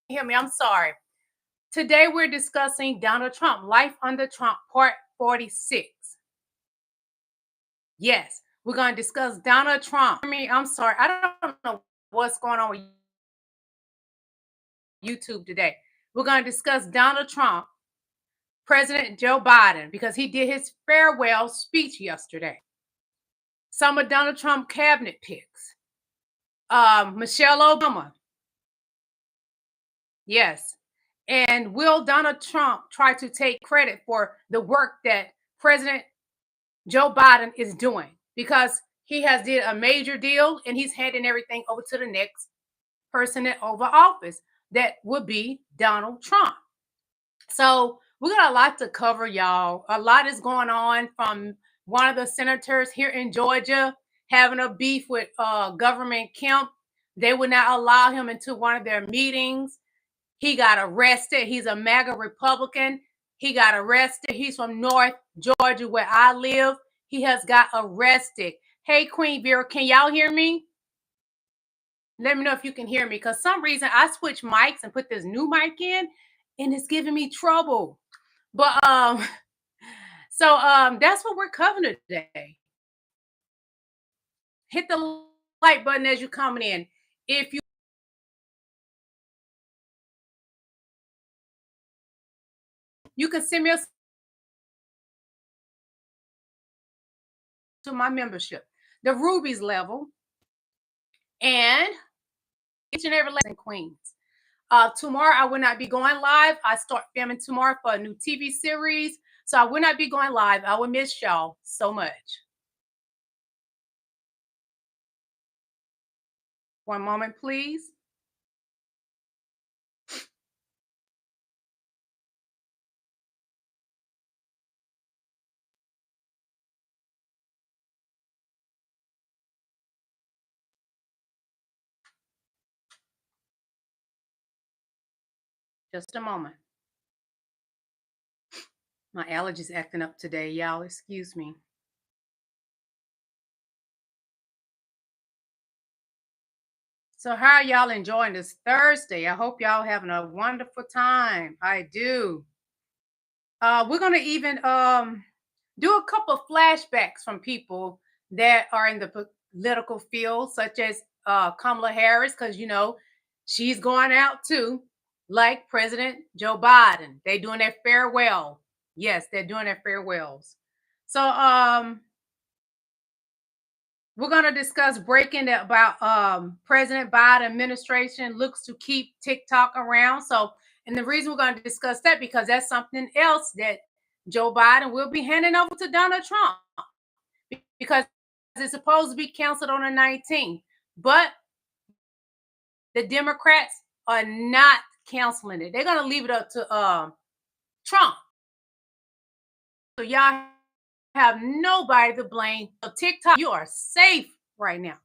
hear me? I'm sorry. Today we're discussing Donald Trump, Life Under Trump, Part 46. Yes, we're going to discuss Donald Trump. I'm sorry. I don't know what's going on with YouTube today. We're going to discuss Donald Trump, President Joe Biden, because he did his farewell speech yesterday. Some of Donald Trump cabinet picks. Michelle Obama. Yes. And will Donald Trump try to take credit for the work that President Joe Biden is doing? Because he has did a major deal and he's handing everything over to the next person in Oval Office. That would be Donald Trump. So we got a lot to cover, y'all. A lot is going on, from one of the senators here in Georgia having a beef with Government Kemp. They would not allow him into one of their meetings. He got arrested. He's a MAGA Republican. He got arrested. He's from North Georgia, where I live. He has got arrested. Hey, Queen Vera, can y'all hear me? Let me know if you can hear me, because some reason I switched mics and put this new mic in, and it's giving me trouble. But that's what we're covering today. Hit the like button as you're coming in. If you can send me to my membership, the Rubies level, and each and every lesson, Queens. Tomorrow I will not be going live. I start filming tomorrow for a new TV series, so I will not be going live. I will miss y'all so much. One moment, please. Just a moment. My allergies acting up today, y'all. Excuse me. So how are y'all enjoying this Thursday? I hope y'all having a wonderful time. I do. We're gonna even do a couple of flashbacks from people that are in the political field, such as Kamala Harris, because you know she's going out too, like President Joe Biden. They're doing their farewell. Yes, they're doing their farewells. So we're going to discuss breaking about President Biden administration looks to keep TikTok around. So, and the reason we're going to discuss that, because that's something else that Joe Biden will be handing over to Donald Trump, because it's supposed to be canceled on the 19th. But the Democrats are not canceling it. They're going to leave it up to Trump. So y'all have nobody to blame. So TikTok, you are safe right now.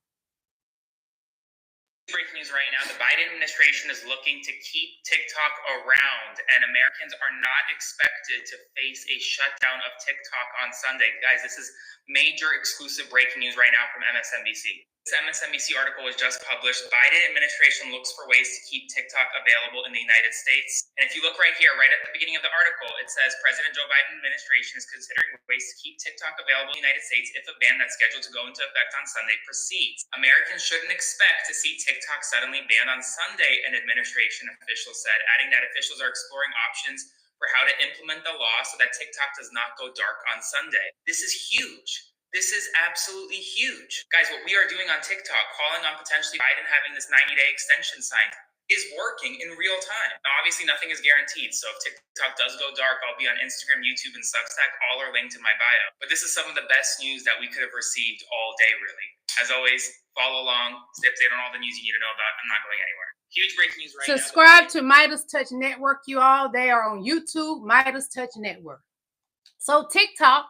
Breaking news right now, the Biden administration is looking to keep TikTok around, and Americans are not expected to face a shutdown of TikTok on Sunday. Guys, this is major exclusive breaking news right now from MSNBC. This MSNBC article was just published. Biden administration looks for ways to keep TikTok available in the United States. And if you look right here, right at the beginning of the article, it says President Joe Biden administration is considering ways to keep TikTok available in the United States if a ban that's scheduled to go into effect on Sunday proceeds. Americans shouldn't expect to see TikTok suddenly banned on Sunday, an administration official said, adding that officials are exploring options for how to implement the law so that TikTok does not go dark on Sunday. This is huge. This is absolutely huge. Guys, what we are doing on TikTok, calling on potentially Biden having this 90-day extension signed, is working in real time. Now, obviously, nothing is guaranteed. So if TikTok does go dark, I'll be on Instagram, YouTube, and Substack. All are linked in my bio. But this is some of the best news that we could have received all day, really. As always, follow along, stay updated on all the news you need to know about. I'm not going anywhere. Huge breaking news right now. Subscribe to Midas Touch Network, you all. They are on YouTube, Midas Touch Network. So TikTok,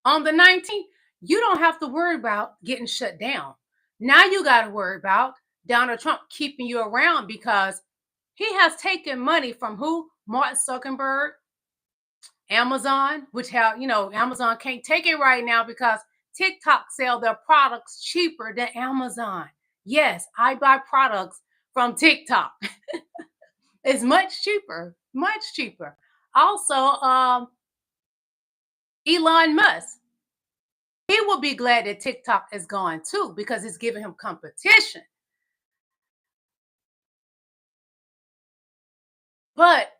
on the 19th, you don't have to worry about getting shut down. Now you got to worry about Donald Trump keeping you around, because he has taken money from who? Mark Zuckerberg, Amazon, which have, you know, Amazon can't take it right now because TikTok sell their products cheaper than Amazon. Yes, I buy products from TikTok. It's much cheaper, much cheaper. Also, Elon Musk, he will be glad that TikTok is gone too because it's giving him competition. But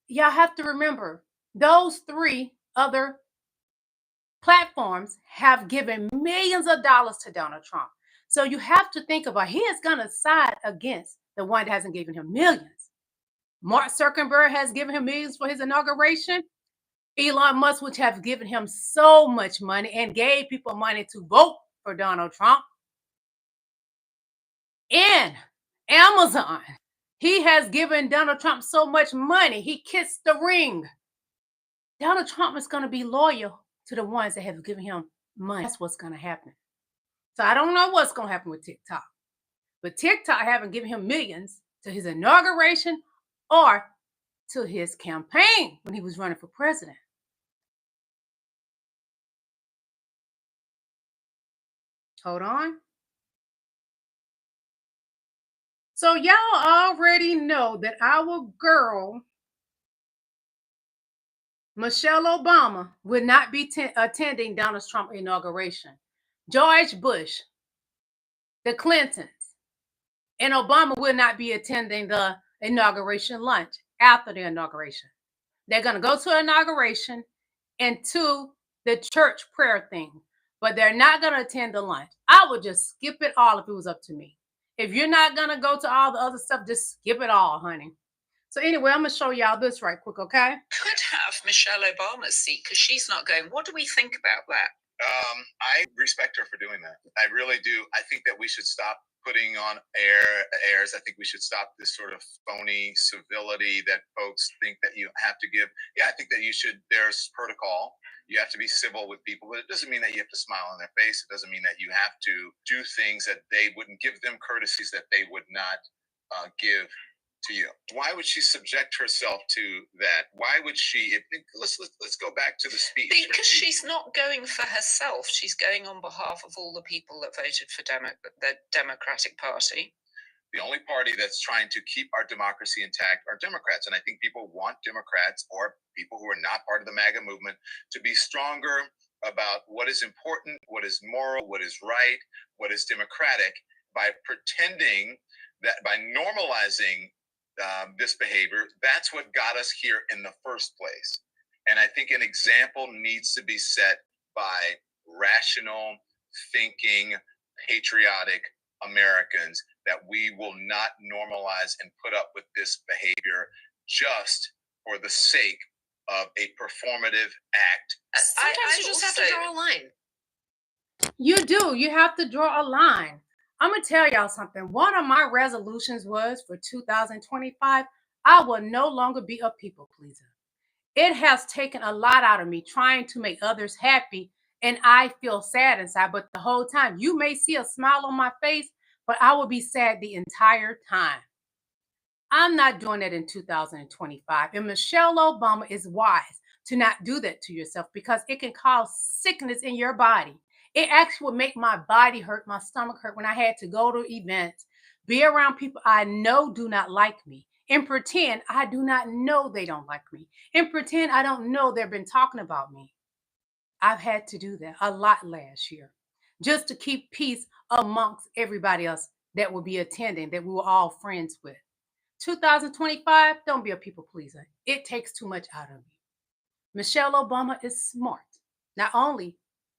y'all have to remember, those 3 other platforms have given millions of dollars to Donald Trump. So you have to think about, he is going to side against the one that hasn't given him millions. Mark Zuckerberg has given him millions for his inauguration. Elon Musk, which have given him so much money and gave people money to vote for Donald Trump. And Amazon, he has given Donald Trump so much money, he kissed the ring. Donald Trump is going to be loyal to the ones that have given him money. That's what's going to happen. So I don't know what's going to happen with TikTok. But TikTok haven't given him millions to his inauguration or to his campaign when he was running for president. Hold on. So y'all already know that our girl, Michelle Obama, will not be attending Donald Trump's inauguration. George Bush, the Clintons, and Obama will not be attending the inauguration lunch after the inauguration. They're going to go to inauguration and to the church prayer thing, but they're not going to attend the lunch. I would just skip it all if it was up to me. If you're not going to go to all the other stuff, just skip it all, honey. So anyway, I'm going to show y'all this right quick, okay? Could have Michelle Obama's seat because she's not going. What do we think about that? I respect her for doing that. I really do. I think that we should stop putting on airs. I think we should stop this sort of phony civility that folks think that you have to give. Yeah, I think that you should, there's protocol. You have to be civil with people, but it doesn't mean that you have to smile on their face. It doesn't mean that you have to do things that they wouldn't give them, courtesies that they would not give to you. Why would she subject herself to that? Why would she? Let's go back to the speech. Because she's not going for herself. She's going on behalf of all the people that voted for the Democratic Party. The only party that's trying to keep our democracy intact are Democrats. And I think people want Democrats or people who are not part of the MAGA movement to be stronger about what is important, what is moral, what is right, what is democratic, by pretending that, by normalizing this behavior. That's what got us here in the first place. And I think an example needs to be set by rational, thinking, patriotic Americans, that we will not normalize and put up with this behavior just for the sake of a performative act. Sometimes you just have to draw a line. You do. You have to draw a line. I'm going to tell y'all something. One of my resolutions was for 2025, I will no longer be a people pleaser. It has taken a lot out of me trying to make others happy, and I feel sad inside. But the whole time, you may see a smile on my face, but I will be sad the entire time. I'm not doing that in 2025. And Michelle Obama is wise to not do that to yourself because it can cause sickness in your body. It actually would make my body hurt, my stomach hurt when I had to go to events, be around people I know do not like me, and pretend I do not know they don't like me, and pretend I don't know they've been talking about me. I've had to do that a lot last year just to keep peace amongst everybody else that will be attending, that we were all friends with. 2025, don't be a people pleaser. It takes too much out of me. Michelle Obama is smart, not only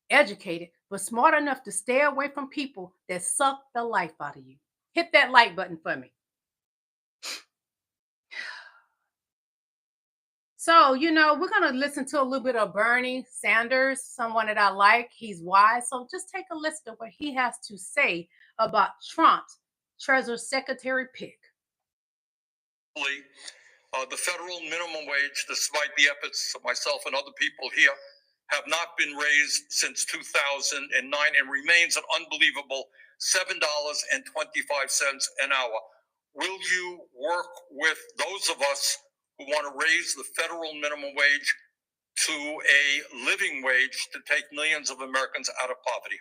educated, but smart enough to stay away from people that suck the life out of you. Hit that like button for me. So, we're going to listen to a little bit of Bernie Sanders, someone that I like. He's wise. So just take a listen to what he has to say about Trump's Treasury Secretary pick. The federal minimum wage, despite the efforts of myself and other people here, have not been raised since 2009 and remains an unbelievable $7.25 an hour. Will you work with those of us who want to raise the federal minimum wage to a living wage to take millions of Americans out of poverty?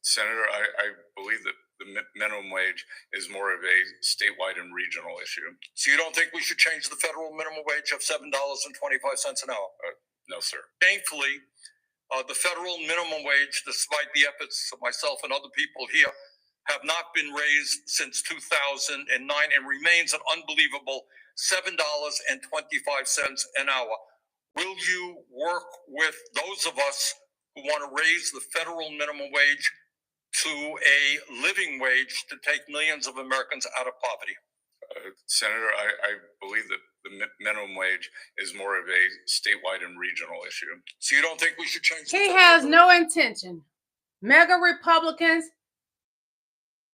Senator, I believe that the minimum wage is more of a statewide and regional issue. So you don't think we should change the federal minimum wage of $7.25 an hour? No, sir. Thankfully, the federal minimum wage, despite the efforts of myself and other people here, have not been raised since 2009 and remains an unbelievable $7.25 an hour. Will you work with those of us who want to raise the federal minimum wage to a living wage to take millions of Americans out of poverty? Senator, I believe that the minimum wage is more of a statewide and regional issue. So you don't think we should change? He has no intention. Mega Republicans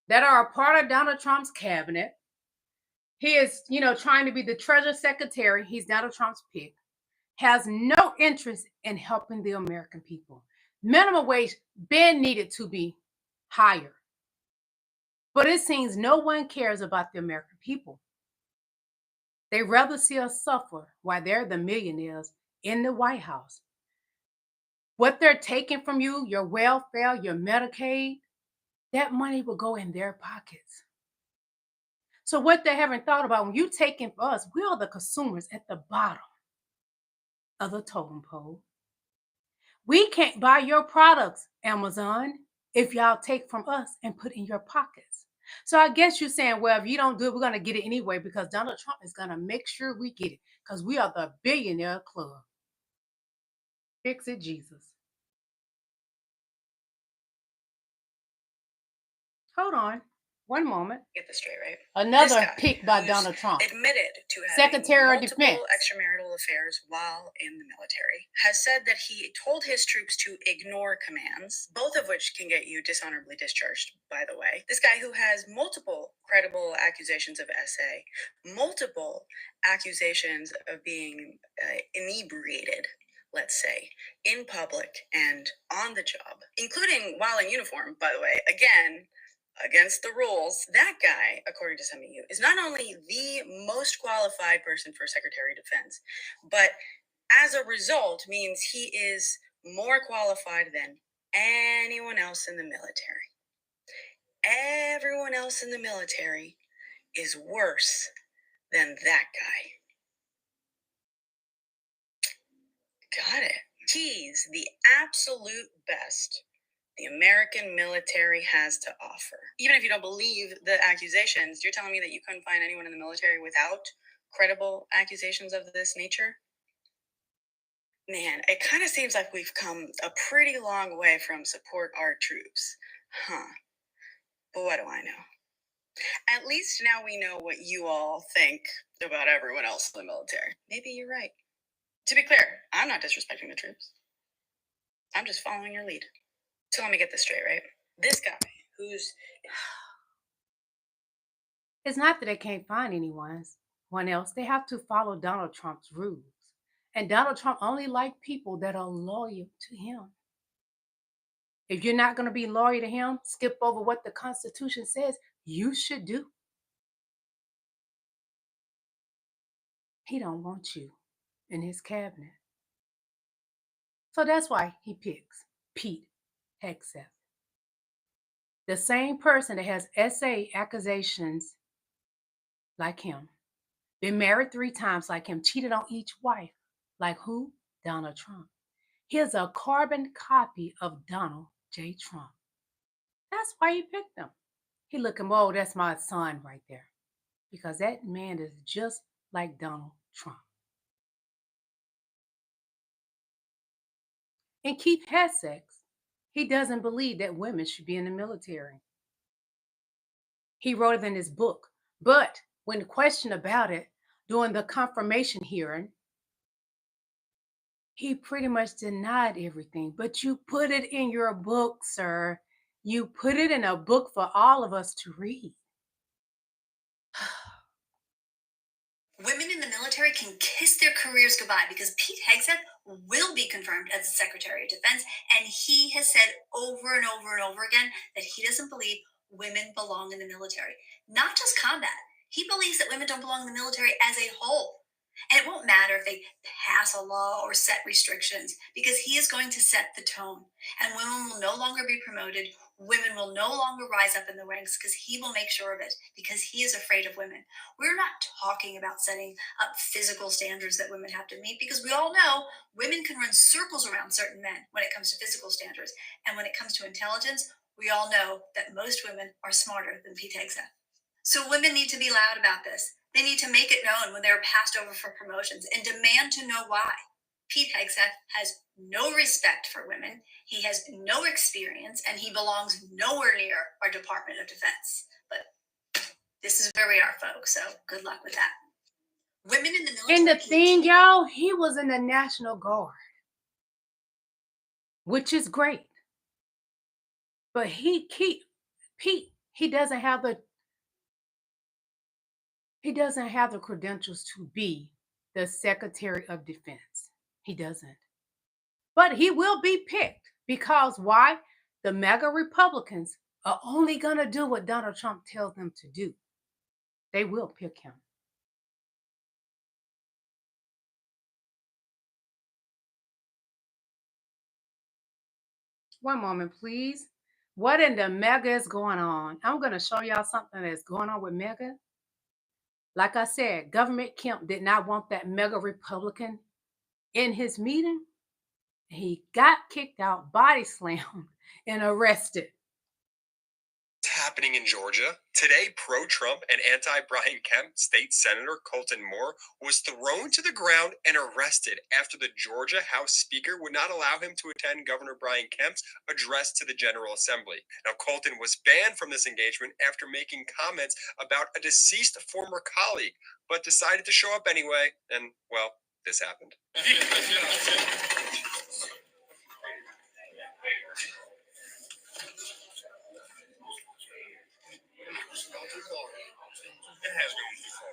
that are a part of Donald Trump's cabinet. He is, trying to be the Treasury Secretary. He's Donald Trump's pick. Has no interest in helping the American people. Minimum wage been needed to be higher. But it seems no one cares about the American people. They rather see us suffer while they're the millionaires in the White House. What they're taking from you, your welfare, your Medicaid, that money will go in their pockets. So what they haven't thought about, when you taking for us, we are the consumers at the bottom of the totem pole. We can't buy your products, Amazon, if y'all take from us and put in your pockets. So I guess you're saying, well, if you don't do it, we're going to get it anyway, because Donald Trump is going to make sure we get it, because we are the billionaire club. Fix it, Jesus. Hold on. One moment. Get this straight, right? Another pick by Donald Trump. Admitted to having Secretary of multiple Defense. extramarital affairs while in the military, has said that he told his troops to ignore commands, both of which can get you dishonorably discharged, by the way. This guy who has multiple credible accusations of SA, multiple accusations of being inebriated, let's say, in public and on the job, including while in uniform, by the way, again, against the rules. That guy, according to some of you, is not only the most qualified person for Secretary of Defense, but as a result means he is more qualified than anyone else in the military. Everyone else in the military is worse than that guy. Got it. He's the absolute best the American military has to offer. Even if you don't believe the accusations, you're telling me that you couldn't find anyone in the military without credible accusations of this nature? Man, it kind of seems like we've come a pretty long way from support our troops. But what do I know? At least now we know what you all think about everyone else in the military. Maybe you're right. To be clear, I'm not disrespecting the troops. I'm just following your lead. So let me get this straight, right? This guy who's... It's not that they can't find anyone else. They have to follow Donald Trump's rules. And Donald Trump only likes people that are loyal to him. If you're not going to be loyal to him, skip over what the Constitution says you should do. He don't want you in his cabinet. So that's why he picks Pete Hegseth. The same person that has SA accusations like him, been married 3 times like him, cheated on each wife. Like who? Donald Trump. Here's a carbon copy of Donald J. Trump. That's why he picked him. He looking, whoa, that's my son right there. Because that man is just like Donald Trump. And Keith Hegseth, he doesn't believe that women should be in the military. He wrote it in his book. But when questioned about it during the confirmation hearing, he pretty much denied everything. But you put it in your book, sir. You put it in a book for all of us to read. Women in the military can kiss their careers goodbye because Pete Hegseth will be confirmed as the Secretary of Defense, and he has said over and over and over again that he doesn't believe women belong in the military. Not just combat. He believes that women don't belong in the military as a whole. And it won't matter if they pass a law or set restrictions, because he is going to set the tone. And women will no longer be promoted. Women will no longer rise up in the ranks, because he will make sure of it, because he is afraid of women. We're not talking about setting up physical standards that women have to meet, because we all know women can run circles around certain men when it comes to physical standards. And when it comes to intelligence, we all know that most women are smarter than Pete Hegseth. So women need to be loud about this. They need to make it known when they're passed over for promotions and demand to know why. Pete Hegseth has no respect for women. He has no experience, and he belongs nowhere near our Department of Defense. But this is where we are, folks. So good luck with that. Women in the military. And the thing, y'all, he was in the National Guard, which is great. But Pete, he doesn't have the credentials to be the Secretary of Defense. He doesn't. But he will be picked, because why? The MAGA Republicans are only going to do what Donald Trump tells them to do. They will pick him. One moment, please. What in the MAGA is going on? I'm going to show y'all something that's going on with MAGA. Like I said, Government Kemp did not want that MAGA Republican in his meeting. He got kicked out, body slammed, and arrested. Happening in Georgia. Today, pro-Trump and anti-Brian Kemp State Senator Colton Moore was thrown to the ground and arrested after the Georgia House Speaker would not allow him to attend Governor Brian Kemp's address to the General Assembly. Now, Colton was banned from this engagement after making comments about a deceased former colleague, but decided to show up anyway, and, well, this happened. It has gone too far.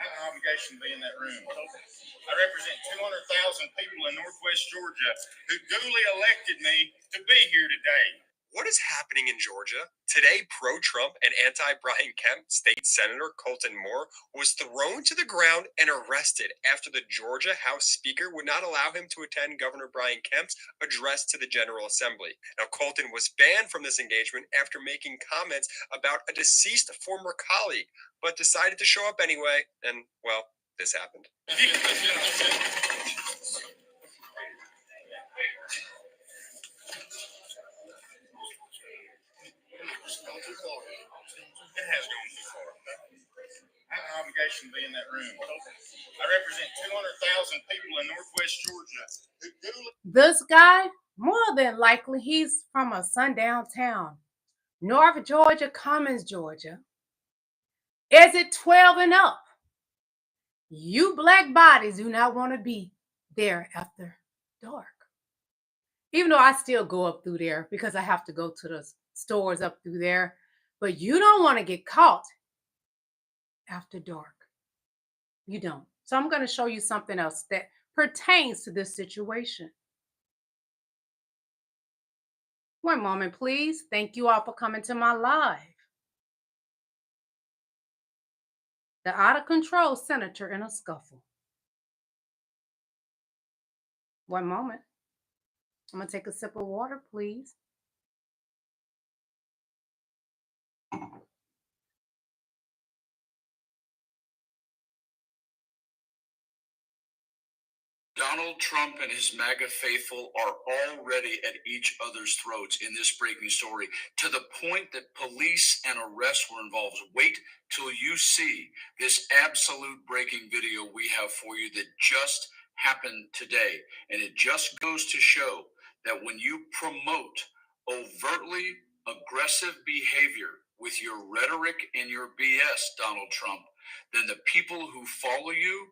I have an obligation to be in that room. I represent 200,000 people in Northwest Georgia who duly elected me to be here today. What is happening in Georgia? Today, pro-Trump and anti-Brian Kemp State Senator Colton Moore was thrown to the ground and arrested after the Georgia House Speaker would not allow him to attend Governor Brian Kemp's address to the General Assembly. Now, Colton was banned from this engagement after making comments about a deceased former colleague, but decided to show up anyway, and, well, this happened. It has gone too far. I have an obligation to be in that room. I represent 200,000 people in Northwest Georgia who duly. This guy, more than likely, he's from a sundown town. North Georgia, Cummins, Georgia. Is it 12 and up? You black bodies do not want to be there after dark. Even though I still go up through there because I have to go to the stores up through there. But you don't want to get caught after dark. You don't. So I'm going to show you something else that pertains to this situation. One moment, please. Thank you all for coming to my live. The out-of-control senator in a scuffle. One moment. I'm going to take a sip of water, please. Donald Trump and his MAGA faithful are already at each other's throats in this breaking story, to the point that police and arrests were involved. Wait till you see this absolute breaking video we have for you that just happened today. And it just goes to show that when you promote overtly aggressive behavior with your rhetoric and your BS, Donald Trump, then the people who follow you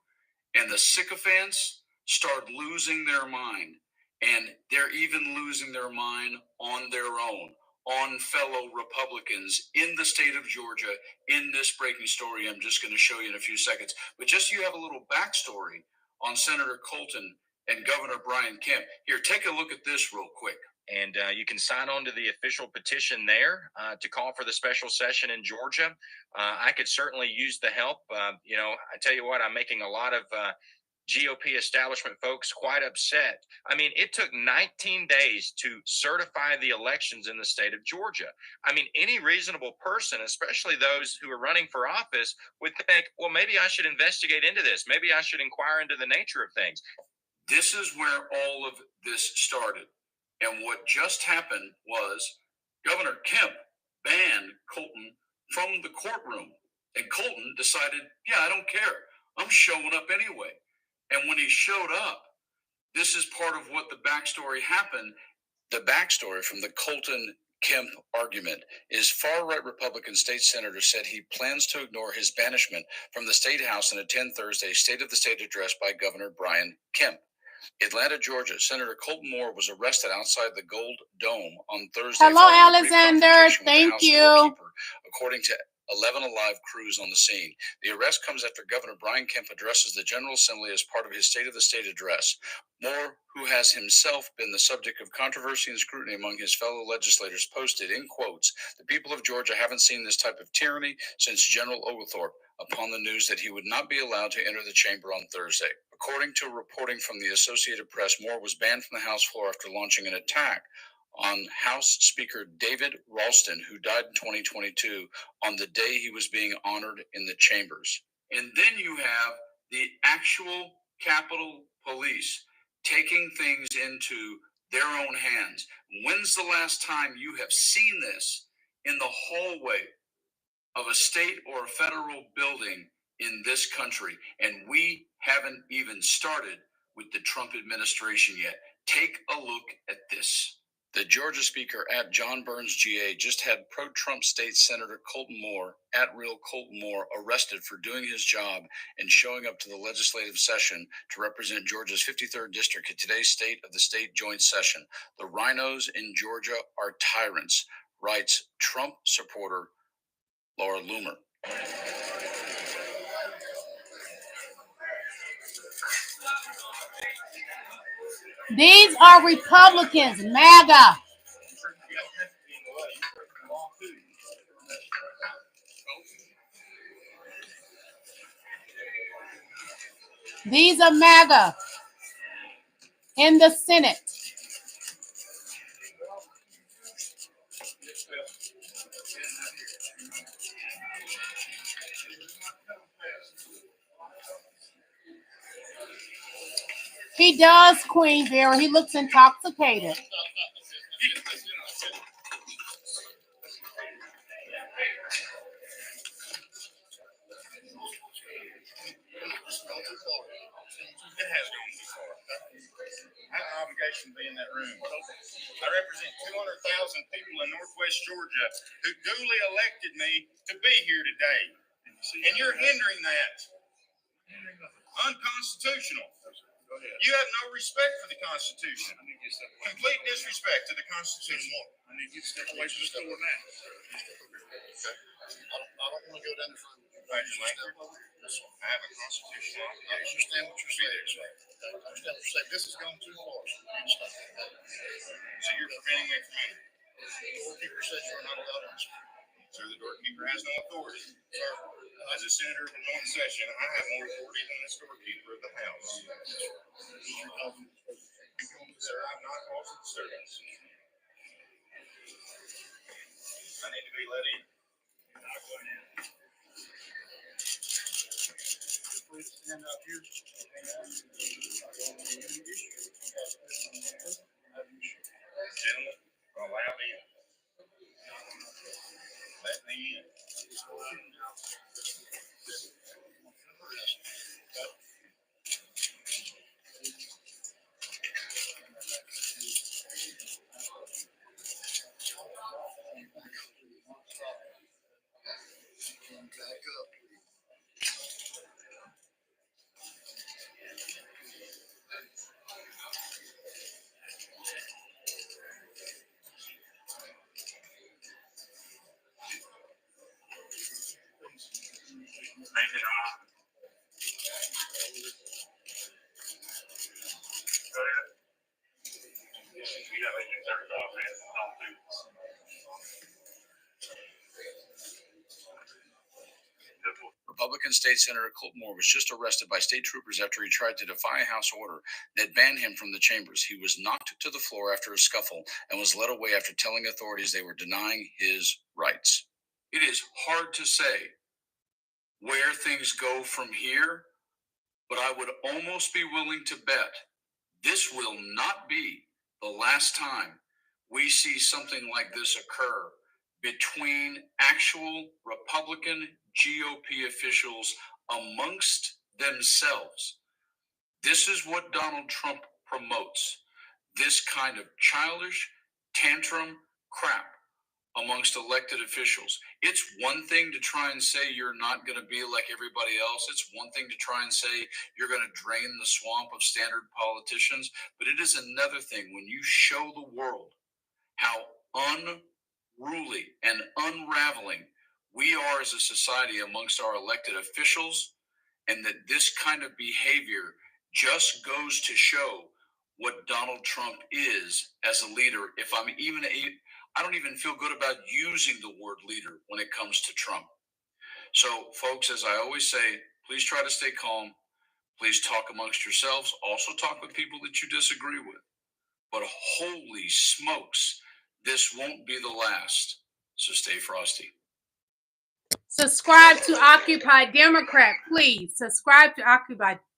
and the sycophants start losing their mind, and they're even losing their mind on their own, on fellow Republicans in the state of Georgia in this breaking story I'm just going to show you in a few seconds. But just so you have a little backstory on Senator Colton and Governor Brian Kemp. Here, take a look at this real quick. And you can sign on to the official petition there to call for the special session in Georgia. I could certainly use the help. You know, I tell you what, I'm making a lot of GOP establishment folks quite upset. I mean, it took 19 days to certify the elections in the state of Georgia. I mean, any reasonable person, especially those who are running for office, would think, well, maybe I should investigate into this. Maybe I should inquire into the nature of things. This is where all of this started. And what just happened was Governor Kemp banned Colton from the courtroom. And Colton decided, yeah, I don't care. I'm showing up anyway. And when he showed up, this is part of what the backstory happened. The backstory from the Colton Kemp argument is far-right Republican state senator said he plans to ignore his banishment from the state house and attend Thursday's State of the State address by Governor Brian Kemp. Atlanta, Georgia, Senator Colton Moore was arrested outside the Gold Dome on Thursday. Hello, Alexander. Thank you. According to 11 Alive crews on the scene. The arrest comes after Governor Brian Kemp addresses the General Assembly as part of his State of the State address. Moore, who has himself been the subject of controversy and scrutiny among his fellow legislators, posted in quotes, "The people of Georgia haven't seen this type of tyranny since General Oglethorpe," upon the news that he would not be allowed to enter the chamber on Thursday. According to reporting from the Associated Press, Moore was banned from the House floor after launching an attack on House Speaker David Ralston, who died in 2022 on the day he was being honored in the chambers. And then you have the actual Capitol Police taking things into their own hands. When's the last time you have seen this in the hallway of a state or a federal building in this country? And we haven't even started with the Trump administration yet. Take a look at this. The Georgia Speaker at John Burns GA just had pro-Trump State Senator Colton Moore, at Real Colton Moore, arrested for doing his job and showing up to the legislative session to represent Georgia's 53rd district at today's State of the State joint session. The rhinos in Georgia are tyrants, writes Trump supporter Laura Loomer. These are Republicans, MAGA. These are MAGA in the Senate. He does, Queen Vera. He looks intoxicated. It has gone too far. I have an obligation to be in that room. I represent 200,000 people in Northwest Georgia who duly elected me to be here today. And you're hindering that. Unconstitutional. You have no respect for the Constitution. Complete disrespect to the Constitution. I need you to step away from the door now. I don't want to go down the front. I have a constitutional obligation. I understand what you're saying. I understand what you're saying. This has gone too far. So you're preventing me from entering. The doorkeeper says you're not allowed to enter. So the doorkeeper has no authority. Sir, as a senator in joint session, I have more authority than this doorkeeper of the House. Sir, I'm not causing disturbance. I need to be let in. Please stand up here. Gentlemen, allow me in. Let me in. Back up. Republican State Senator Colton Moore was just arrested by state troopers after he tried to defy a House order that banned him from the chambers. He was knocked to the floor after a scuffle and was led away after telling authorities they were denying his rights. It is hard to say where things go from here, but I would almost be willing to bet this will not be the last time we see something like this occur between actual Republican GOP officials amongst themselves. This is what Donald Trump promotes, this kind of childish tantrum crap amongst elected officials. It's one thing to try and say you're not going to be like everybody else. It's one thing to try and say you're going to drain the swamp of standard politicians. But it is another thing when you show the world how unruly and unraveling we are as a society amongst our elected officials, and that this kind of behavior just goes to show what Donald Trump is as a leader. I don't even feel good about using the word leader when it comes to Trump. So, folks, as I always say, please try to stay calm. Please talk amongst yourselves. Also talk with people that you disagree with. But holy smokes, this won't be the last. So stay frosty. Subscribe to Occupy Democrat, please. Subscribe to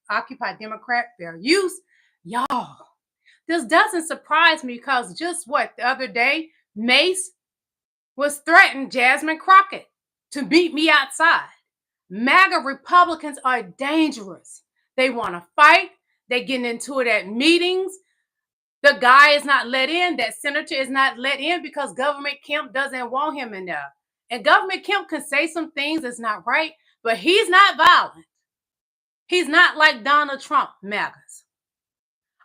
Occupy Democrat. Fair use. Y'all, this doesn't surprise me because just the other day, Mace was threatening Jasmine Crockett to meet me outside. MAGA Republicans are dangerous. They want to fight. They're getting into it at meetings. The guy is not let in. That senator is not let in because Government Kemp doesn't want him in there. And Government Kemp can say some things that's not right, but he's not violent. He's not like Donald Trump, MAGAs.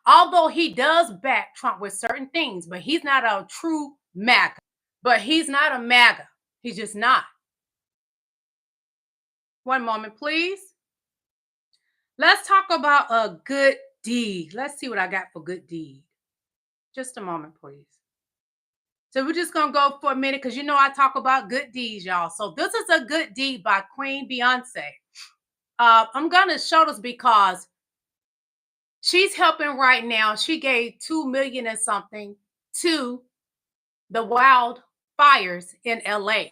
Although he does back Trump with certain things, but he's not a true MAGA. But he's not a MAGA. He's just not. One moment, please. Let's talk about a good deed. Let's see what I got for good deed. Just a moment, please. So we're just going to go for a minute because you know I talk about good deeds, y'all. So this is a good deed by Queen Beyonce. I'm going to show this because she's helping right now. She gave $2 million and something to the wildfires in LA.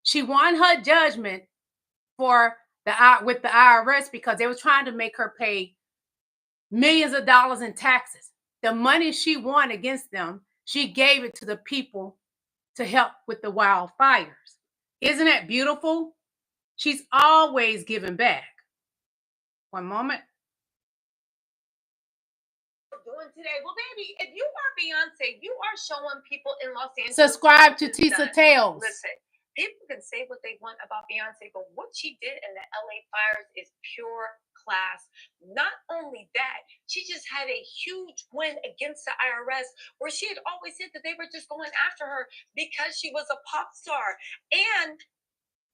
She won her judgment with the IRS because they were trying to make her pay millions of dollars in taxes. The money she won against them, she gave it to the people to help with the wildfires. Isn't that beautiful? She's always giving back. One moment. Doing today. Well, baby, if you are Beyonce, you are showing people in Los Angeles. Subscribe to Tisa Tales. Listen, people can say what they want about Beyonce, but what she did in the LA fires is pure class. Not only that, she just had a huge win against the IRS where she had always said that they were just going after her because she was a pop star. And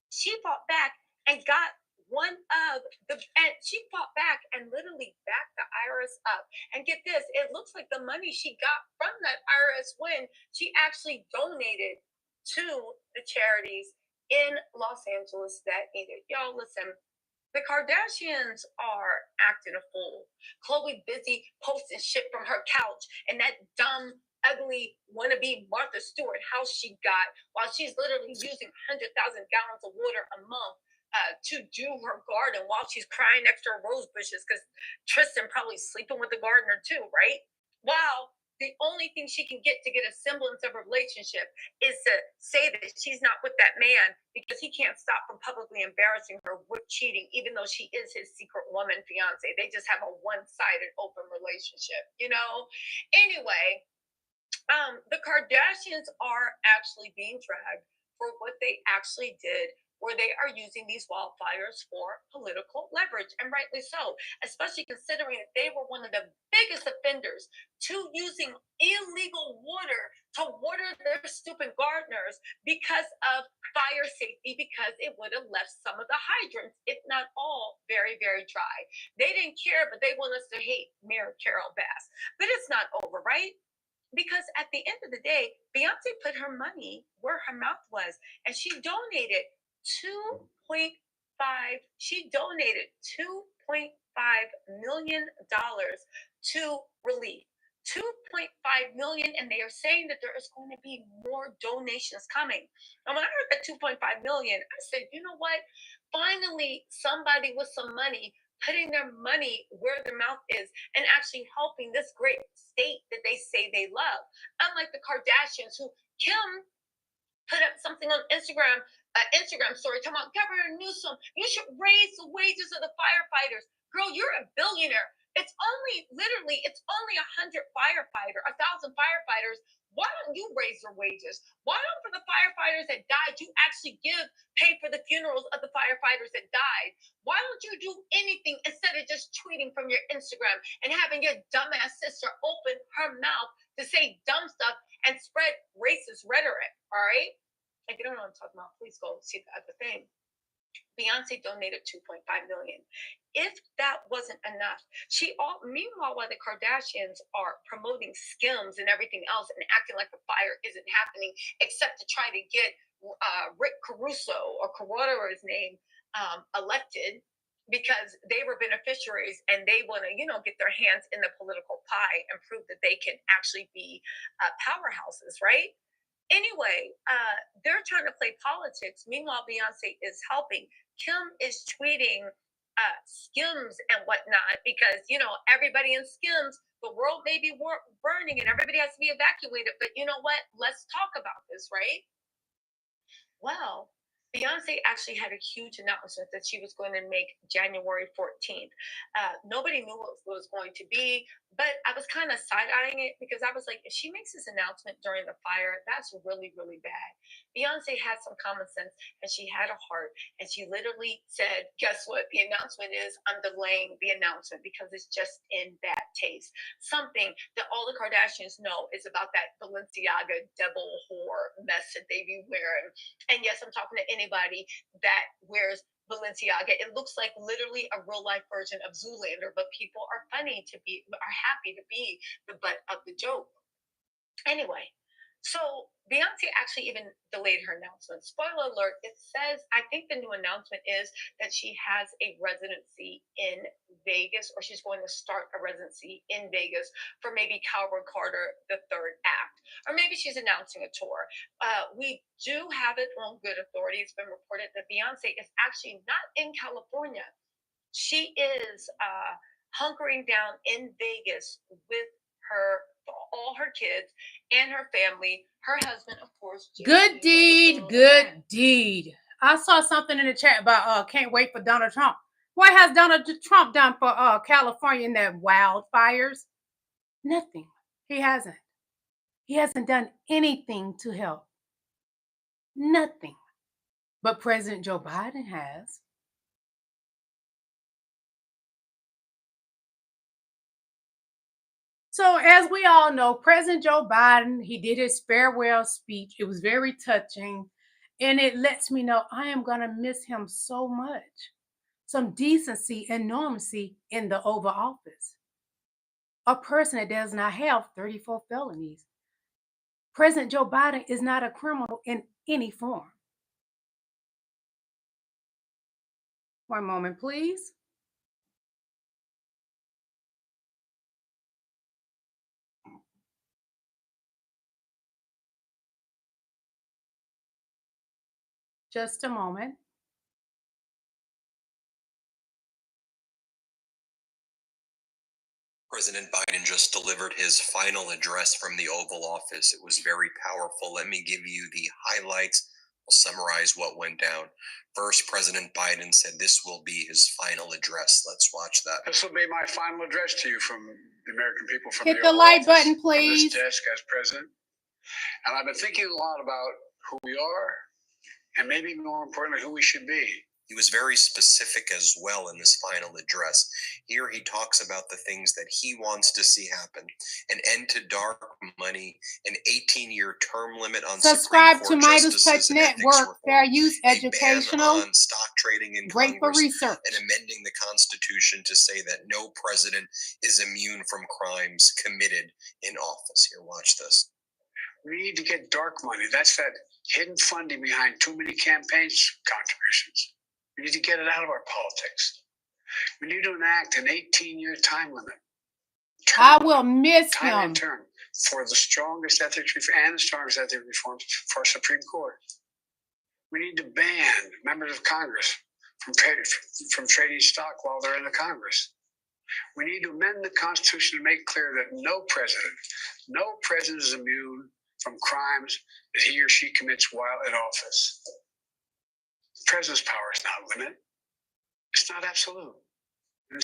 she fought back and got she fought back and literally backed the IRS up. And get this, it looks like the money she got from that IRS win, she actually donated to the charities in Los Angeles that need it. Y'all, listen, the Kardashians are acting a fool. Khloe busy posting shit from her couch and that dumb, ugly, wannabe Martha Stewart house she got while she's literally using 100,000 gallons of water a month to do her garden while she's crying next to her rose bushes because Tristan probably sleeping with the gardener too, right? Wow. The only thing she can get to get a semblance of a relationship is to say that she's not with that man because he can't stop from publicly embarrassing her with cheating, even though she is his secret woman, fiance. They just have a one-sided open relationship, you know? Anyway, the Kardashians are actually being dragged for what they actually did, where they are using these wildfires for political leverage, and rightly so, especially considering that they were one of the biggest offenders to using illegal water to water their stupid gardeners because of fire safety, because it would have left some of the hydrants, if not all, very, very dry. They didn't care, but they want us to hate Mayor Carol Bass. But it's not over, right? Because at the end of the day, Beyonce put her money where her mouth was, and she donated $2.5 She donated $2.5 million to relief. 2.5 million, and they are saying that there is going to be more donations coming. And when I heard that 2.5 million, I said, you know what? Finally, somebody with some money putting their money where their mouth is and actually helping this great state that they say they love. Unlike the Kardashians, who Kim put up something on Instagram, Instagram story talking about Governor Newsom, you should raise the wages of the firefighters. Girl, you're a billionaire. It's only 100 firefighters, 1,000 firefighters. Why don't you raise their wages? Why don't, for the firefighters that died, you actually pay for the funerals of the firefighters that died? Why don't you do anything instead of just tweeting from your Instagram and having your dumbass sister open her mouth to say dumb stuff and spread racist rhetoric? All right. If you don't know what I'm talking about, please go see the other thing. Beyonce donated $2.5 million. If that wasn't enough, meanwhile, while the Kardashians are promoting Skims and everything else and acting like the fire isn't happening, except to try to get Rick Caruso or whatever his name elected, because they were beneficiaries and they want to, get their hands in the political pie and prove that they can actually be powerhouses, right? Anyway, they're trying to play politics. Meanwhile, Beyonce is helping. Kim is tweeting Skims and whatnot because, everybody in Skims, the world may be burning and everybody has to be evacuated. But you know what? Let's talk about this, right? Well, Beyonce actually had a huge announcement that she was going to make January 14th. Nobody knew what it was going to be, but I was kind of side-eyeing it because I was like, if she makes this announcement during the fire, that's really, really bad. Beyonce had some common sense and she had a heart, and she literally said, guess what? The announcement is I'm delaying the announcement because it's just in bad taste. Something that all the Kardashians know is about that Balenciaga devil whore mess that they be wearing. And yes, I'm talking to anybody that wears Balenciaga. It looks like literally a real life version of Zoolander, but people are happy to be the butt of the joke. Anyway, so Beyonce actually even delayed her announcement. Spoiler alert, it says, I think the new announcement is that she has a residency in Vegas, or she's going to start a residency in Vegas for maybe Cowboy Carter, the third act. Or maybe she's announcing a tour. We do have it on good authority. It's been reported that Beyonce is actually not in California. She is hunkering down in Vegas with all her kids and her family, her husband, of course. Good deed, good deed. I saw something in the chat about can't wait for Donald Trump. What has Donald Trump done for California in their wildfires? Nothing. He hasn't. He hasn't done anything to help. Nothing. But President Joe Biden has. So as we all know, President Joe Biden, he did his farewell speech. It was very touching. And it lets me know I am going to miss him so much. Some decency and normalcy in the Oval Office. A person that does not have 34 felonies. President Joe Biden is not a criminal in any form. One moment, please. Just a moment. President Biden just delivered his final address from the Oval Office. It was very powerful. Let me give you the highlights. I'll summarize what went down. First, President Biden said this will be his final address. Let's watch that. This will be my final address to you from the American people. From hit the like button, please. From this desk as president. And I've been thinking a lot about who we are, and maybe more importantly, who we should be. He was very specific as well in this final address. Here he talks about the things that he wants to see happen. An end to dark money, an 18-year term limit on subscribe to Midas Touch justices Network, fair use, educational, a ban on stock trading in great for Congress, research, and amending the Constitution to say that no president is immune from crimes committed in office. Here, watch this. We need to get dark money. That's that hidden funding behind too many campaigns contributions. We need to get it out of our politics. We need to enact an 18-year time limit. I will miss time him. and term for the strongest ethics reforms for Supreme Court. We need to ban members of Congress from trading stock while they're in the Congress. We need to amend the Constitution to make clear that no president is immune from crimes that he or she commits while in office. The president's power is not limited. It's not absolute.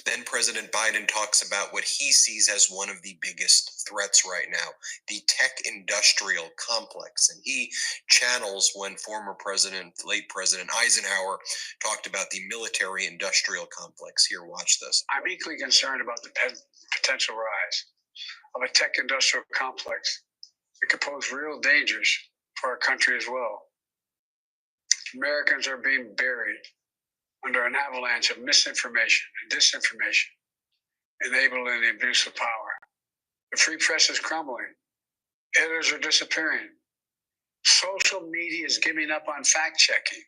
Then President Biden talks about what he sees as one of the biggest threats right now, the tech industrial complex. And he channels when late President Eisenhower talked about the military industrial complex. Here, watch this. I'm equally concerned about the potential rise of a tech industrial complex that could pose real dangers for our country as well. Americans are being buried under an avalanche of misinformation and disinformation, enabling the abuse of power. The free press is crumbling. Editors are disappearing. Social media is giving up on fact-checking.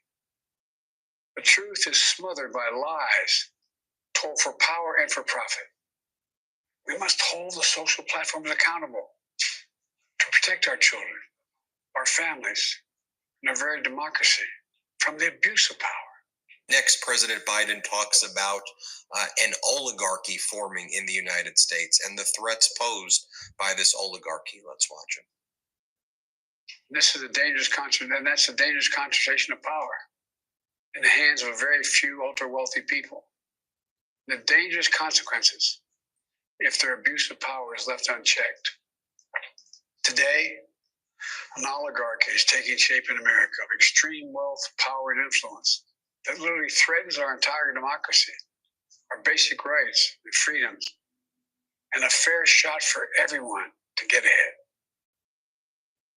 The truth is smothered by lies told for power and for profit. We must hold the social platforms accountable to protect our children, our families, and our very democracy from the abuse of power. Next, President Biden talks about an oligarchy forming in the United States and the threats posed by this oligarchy. Let's watch it. This is a dangerous that's a dangerous concentration of power in the hands of a very few ultra-wealthy people. The dangerous consequences if their abuse of power is left unchecked. Today, an oligarchy is taking shape in America of extreme wealth, power, and influence that literally threatens our entire democracy, our basic rights and freedoms, and a fair shot for everyone to get ahead.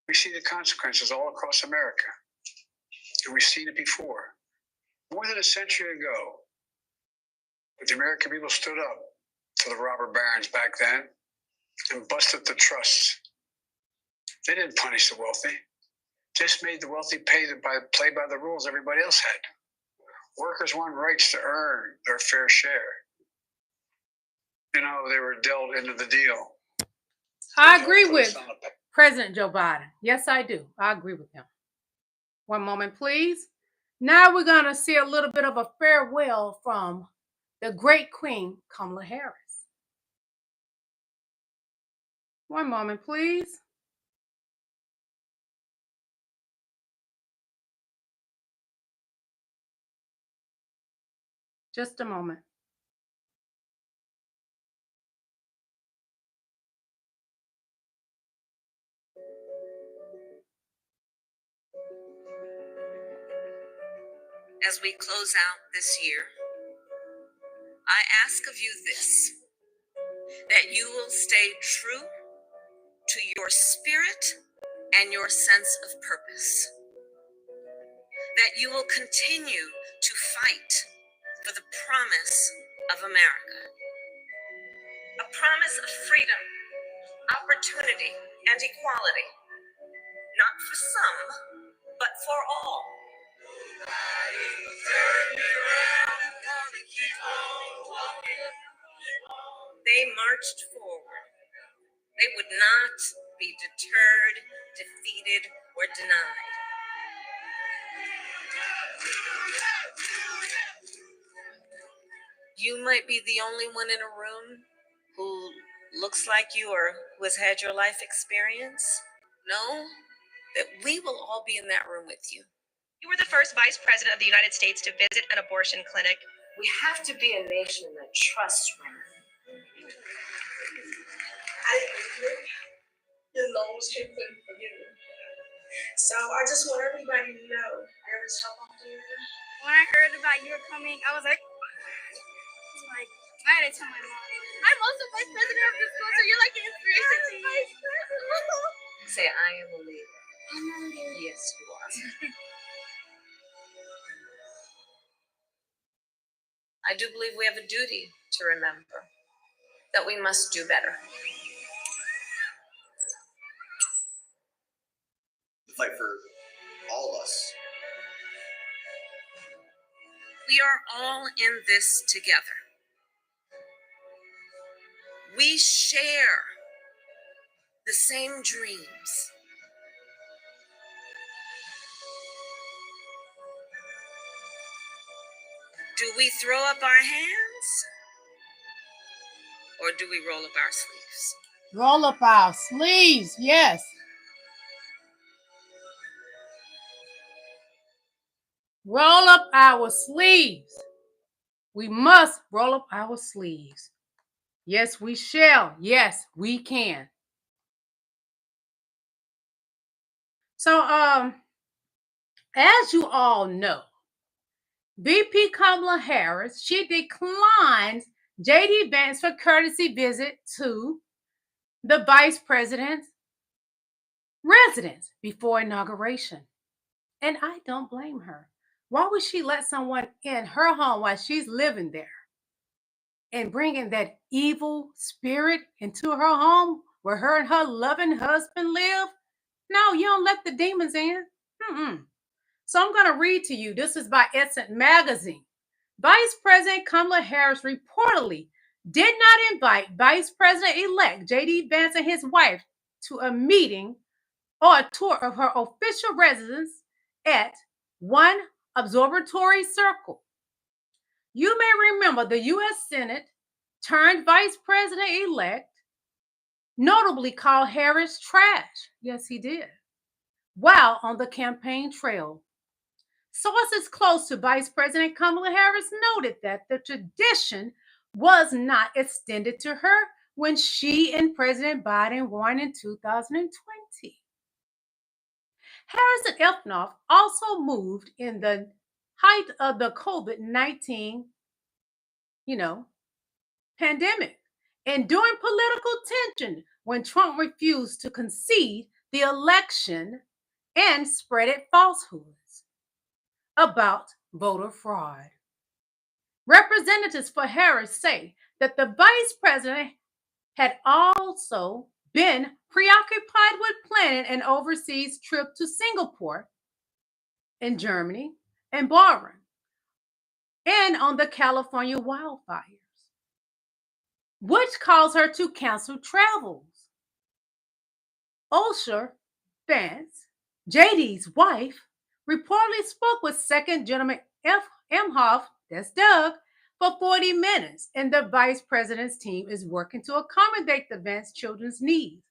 We see the consequences all across America, and we've seen it before. More than a century ago, the American people stood up to the robber barons back then and busted the trusts. They didn't punish the wealthy, just made the wealthy play by the rules everybody else had. Workers want rights to earn their fair share. They were dealt into the deal. I agree with President Joe Biden. Yes, I do. I agree with him. One moment, please. Now we're going to see a little bit of a farewell from the great Queen Kamala Harris. One moment, please. Just a moment. As we close out this year, I ask of you this, that you will stay true to your spirit and your sense of purpose, that you will continue to fight for the promise of America, a promise of freedom, opportunity, and equality, not for some, but for all. They marched forward. They would not be deterred, defeated, or denied. You might be the only one in a room who looks like you or who has had your life experience. Know that we will all be in that room with you. You were the first vice president of the United States to visit an abortion clinic. We have to be a nation that trusts women. Your nose can forgive me. So I just want everybody to know every time I'm there. When I heard about you were coming, I was like, I had to tell my mom. I'm also vice president of the school, so you're like an inspiration to me. Say, I am a leader. Yes, you are. I do believe we have a duty to remember that we must do better. Fight for all of us. We We are all in this together. We share the same dreams. Do we throw up our hands or do we roll up our sleeves? Roll up our sleeves, yes. Roll up our sleeves. We must roll up our sleeves. Yes, we shall. Yes, we can. So, as you all know, VP Kamala Harris, she declined J.D. Vance for courtesy visit to the vice president's residence before inauguration. And I don't blame her. Why would she let someone in her home while she's living there and bringing that evil spirit into her home where her and her loving husband live? No, you don't let the demons in. So I'm going to read to you. This is by Essence Magazine. Vice President Kamala Harris reportedly did not invite Vice President-elect J.D. Vance and his wife to a meeting or a tour of her official residence at One Observatory Circle. You may remember the U.S. Senate turned Vice President-elect notably called Harris trash. Yes, he did. While on the campaign trail. Sources close to Vice President Kamala Harris noted that the tradition was not extended to her when she and President Biden won in 2020. Harris and Elfnoff also moved in the height of the COVID-19, pandemic and during political tension when Trump refused to concede the election and spreaded falsehoods about voter fraud. Representatives for Harris say that the vice president had also been preoccupied with planning an overseas trip to Singapore and Germany and Bahrain and on the California wildfires, which caused her to cancel travels. Osher Vance, JD's wife, reportedly spoke with Second Gentleman Emhoff, that's Doug, for 40 minutes, and the vice president's team is working to accommodate the Vance children's needs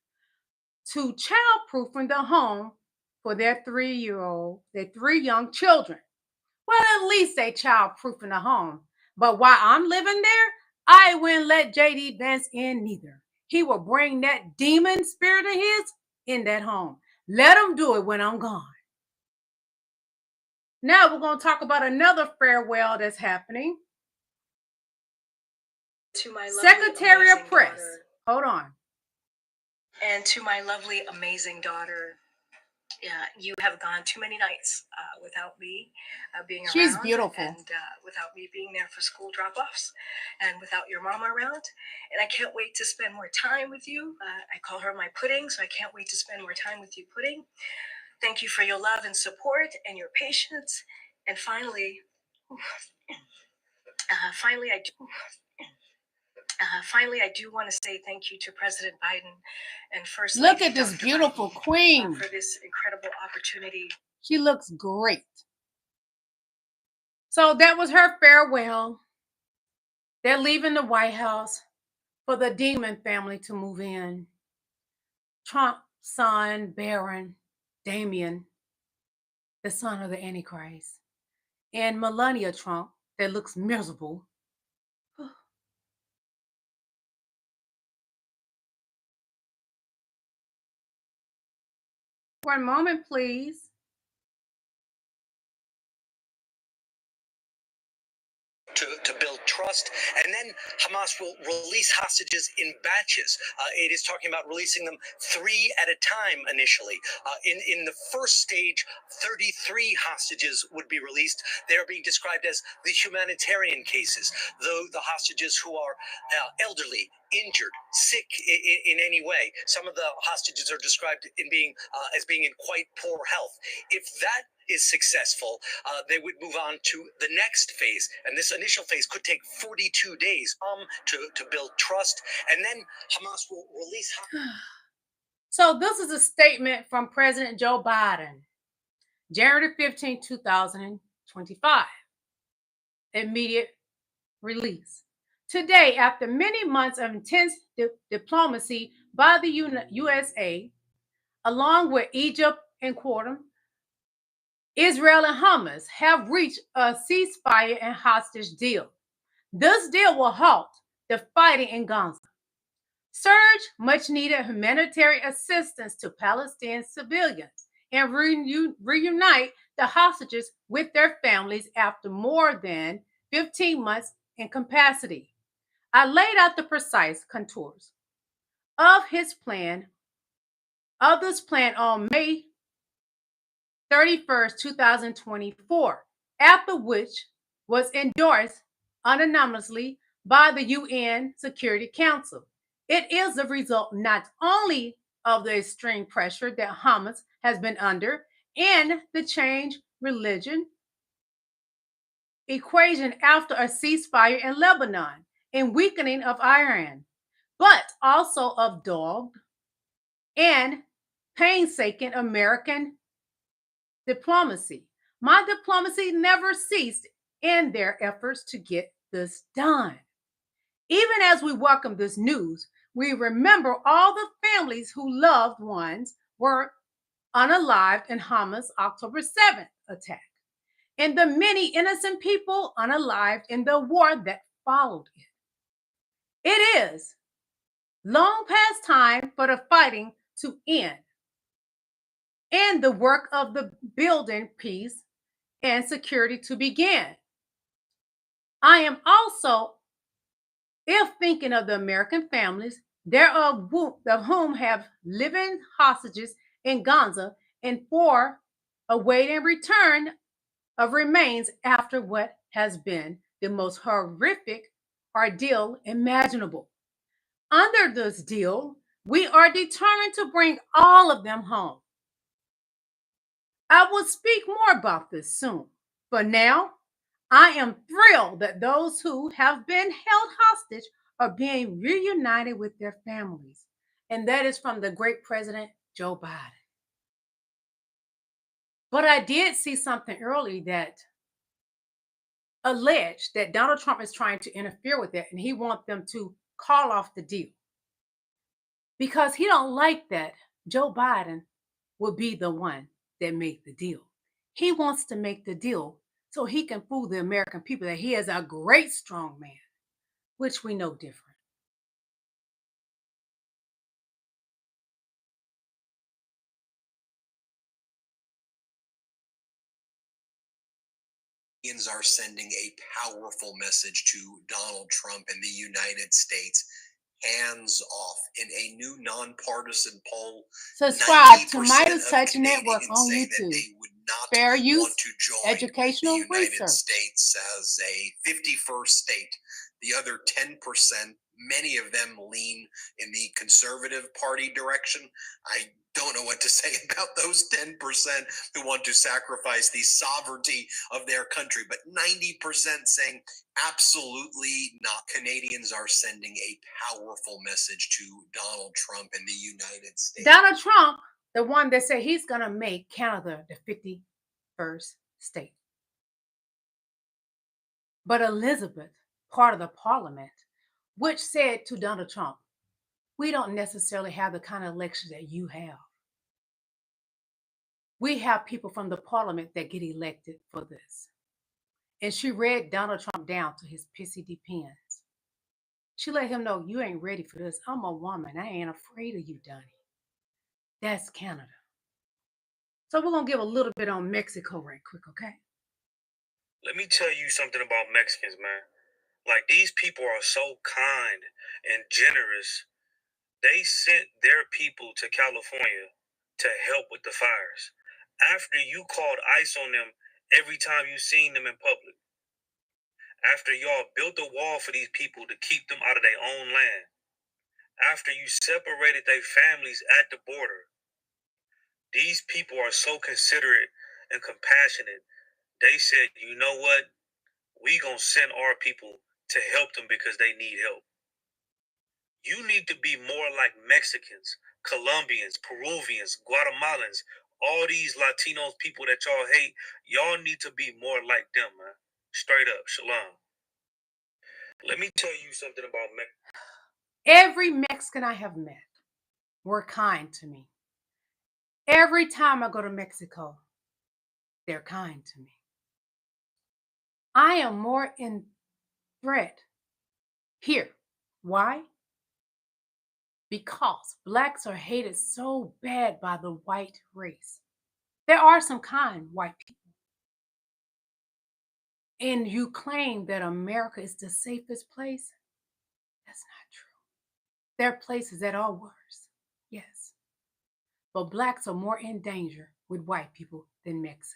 to childproofing the home for their 3 young children. Well, at least they childproofing the home. But while I'm living there, I wouldn't let J.D. Vance in neither. He will bring that demon spirit of his in that home. Let him do it when I'm gone. Now we're going to talk about another farewell that's happening. To my Secretary of Press. Daughter, Hold on. and to my lovely, amazing daughter, you have gone too many nights without me being around. She's beautiful. And without me being there for school drop-offs and without your mom around. And I can't wait to spend more time with you. I call her my pudding, so I can't wait to spend more time with you, Pudding. Thank you for your love and support and your patience. And finally, I do want to say thank you to President Biden and First Lady Look at this Dr. beautiful Biden, queen. for this incredible opportunity. She looks great. So that was her farewell. They're leaving the White House for the Demon family to move in. Trump's son, Barron, Damien, the son of the Antichrist, and Melania Trump, that looks miserable. One moment, please. To build trust, and then Hamas will release hostages in batches. It is talking about releasing them 3 at a time initially. In the first stage, 33 hostages would be released. They are being described as the humanitarian cases, the hostages who are elderly, injured, sick in any way. Some of the hostages are described as being in quite poor health. If that is successful, they would move on to the next phase. And this initial phase could take 42 days to build trust. And then Hamas will release. So this is a statement from President Joe Biden, January 15, 2025. Immediate release. Today, after many months of intense diplomacy by the USA, along with Egypt and Qatar, Israel and Hamas have reached a ceasefire and hostage deal. This deal will halt the fighting in Gaza, surge much needed humanitarian assistance to Palestinian civilians, and reunite the hostages with their families after more than 15 months in capacity. I laid out the precise contours of this plan on May 31st, 2024, after which was endorsed unanimously by the UN Security Council. It is the result not only of the extreme pressure that Hamas has been under and the change religion equation after a ceasefire in Lebanon and weakening of Iran, but also of dogged and painstaking American diplomacy. My diplomacy never ceased in their efforts to get this done. Even as we welcome this news, we remember all the families whose loved ones were unalived in Hamas' October 7th attack, and the many innocent people unalived in the war that followed it. It is long past time for the fighting to end and the work of the building peace and security to begin. I am also, if thinking of the American families, there of whom have living hostages in Gaza and for awaiting return of remains after what has been the most horrific ordeal imaginable. Under this deal, we are determined to bring all of them home. I will speak more about this soon. For now, I am thrilled that those who have been held hostage are being reunited with their families. And that is from the great President Joe Biden. But I did see something early that alleged that Donald Trump is trying to interfere with it, and he wants them to call off the deal. Because he don't like that Joe Biden will be the one that make the deal. He wants to make the deal so he can fool the American people that he is a great strong man, which we know different. Canadians are sending a powerful message to Donald Trump and the United States. Hands off. In a new nonpartisan poll, subscribe to Midas Touch Network on YouTube. Fair use, educational the United research. States as a 51st state. The other 10%, many of them lean in the conservative party direction. I don't know what to say about those 10% who want to sacrifice the sovereignty of their country, but 90% saying absolutely not. Canadians are sending a powerful message to Donald Trump and the United States. Donald Trump, the one that said he's going to make Canada the 51st state. But Elizabeth, part of the parliament, which said to Donald Trump, we don't necessarily have the kind of election that you have. We have people from the parliament that get elected for this. And she read Donald Trump down to his pissy depends. She let him know, you ain't ready for this. I'm a woman. I ain't afraid of you, Donnie. That's Canada. So we're going to give a little bit on Mexico right quick, okay? Let me tell you something about Mexicans, man. Like, these people are so kind and generous. They sent their people to California to help with the fires after you called ICE on them every time you seen them in public. After y'all built a wall for these people to keep them out of their own land. after you separated their families at the border. These people are so considerate and compassionate. They said, you know what? We gonna send our people to help them because they need help. You need to be more like Mexicans, Colombians, Peruvians, Guatemalans, all these Latinos people that y'all hate. Y'all need to be more like them, man. Straight up, shalom. Let me tell you something about Mexico. Every Mexican I have met were kind to me. Every time I go to Mexico, they're kind to me. I am more in threat here. Why? Because blacks are hated so bad by the white race. There are some kind white people. And you claim that America is the safest place? That's not true. There are places that are worse, yes. But blacks are more in danger with white people than Mexicans.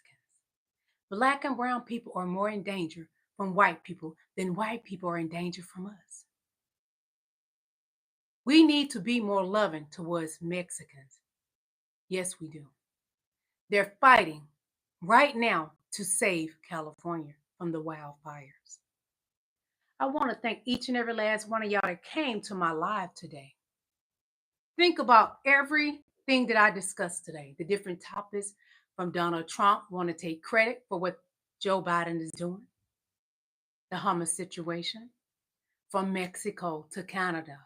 Black and brown people are more in danger from white people than white people are in danger from us. We need to be more loving towards Mexicans. Yes, we do. They're fighting right now to save California from the wildfires. I want to thank each and every last one of y'all that came to my live today. Think about everything that I discussed today, the different topics from Donald Trump want to take credit for what Joe Biden is doing, the Hamas situation, from Mexico to Canada,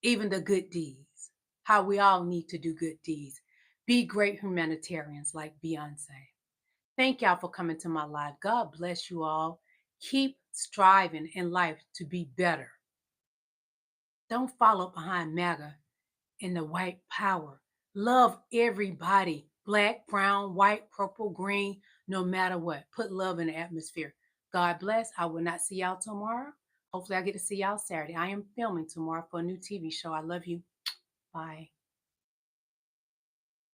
even the good deeds, how we all need to do good deeds. Be great humanitarians like Beyonce. Thank y'all for coming to my live. God bless you all. Keep striving in life to be better. Don't follow behind MAGA and the white power. Love everybody. Black, brown, white, purple, green, no matter what. Put love in the atmosphere. God bless. I will not see y'all tomorrow. Hopefully I get to see y'all Saturday. I am filming tomorrow for a new TV show. I love you. Bye.